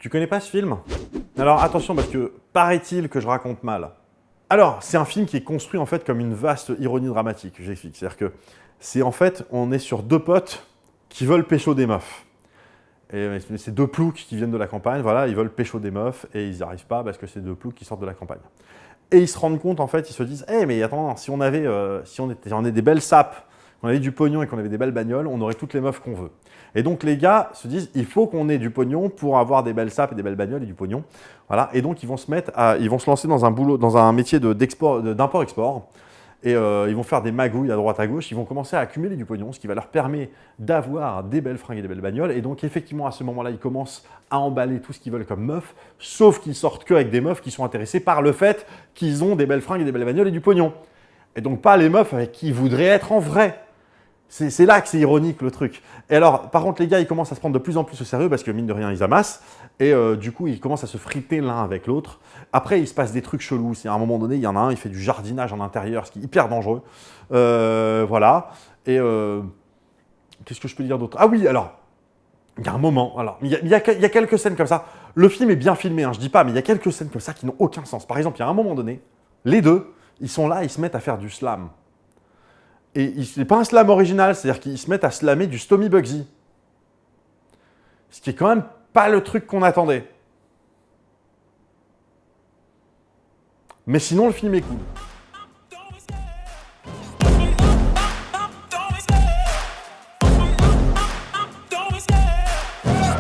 Tu connais pas ce film? Alors attention parce que paraît-il que je raconte mal. Alors, c'est un film qui est construit en fait comme une vaste ironie dramatique, j'explique. C'est-à-dire que c'est en fait, on est sur deux potes qui veulent pécho des meufs. Et c'est deux ploucs qui viennent de la campagne, voilà, ils veulent pécho des meufs et ils n'y arrivent pas parce que c'est deux ploucs qui sortent de la campagne. Et ils se rendent compte, en fait, ils se disent, mais attends, si on avait des belles sapes, qu'on avait du pognon et qu'on avait des belles bagnoles, on aurait toutes les meufs qu'on veut. Et donc les gars se disent, il faut qu'on ait du pognon pour avoir des belles sapes et des belles bagnoles et du pognon. Voilà. Et donc ils vont se lancer dans un boulot, dans un métier d'import-export. Et ils vont faire des magouilles à droite à gauche, ils vont commencer à accumuler du pognon, ce qui va leur permettre d'avoir des belles fringues et des belles bagnoles. Et donc effectivement, à ce moment-là, ils commencent à emballer tout ce qu'ils veulent comme meufs, sauf qu'ils sortent qu'avec des meufs qui sont intéressées par le fait qu'ils ont des belles fringues et des belles bagnoles et du pognon. Et donc pas les meufs avec qui ils voudraient être en vrai. C'est là que c'est ironique le truc. Et alors, par contre, les gars, ils commencent à se prendre de plus en plus au sérieux parce que mine de rien, ils amassent. Et du coup, ils commencent à se friter l'un avec l'autre. Après, il se passe des trucs chelous. À un moment donné, il y en a un, il fait du jardinage en intérieur, ce qui est hyper dangereux. Voilà. Et qu'est-ce que je peux dire d'autre? Ah oui, alors, il y a un moment. Alors, il y a quelques scènes comme ça. Le film est bien filmé, je dis pas, mais il y a quelques scènes comme ça qui n'ont aucun sens. Par exemple, il y a un moment donné, les deux, ils sont là, ils se mettent à faire du slam. Et c'est pas un slam original, c'est-à-dire qu'ils se mettent à slammer du Stomy Bugsy. Ce qui est quand même pas le truc qu'on attendait. Mais sinon, le film est cool.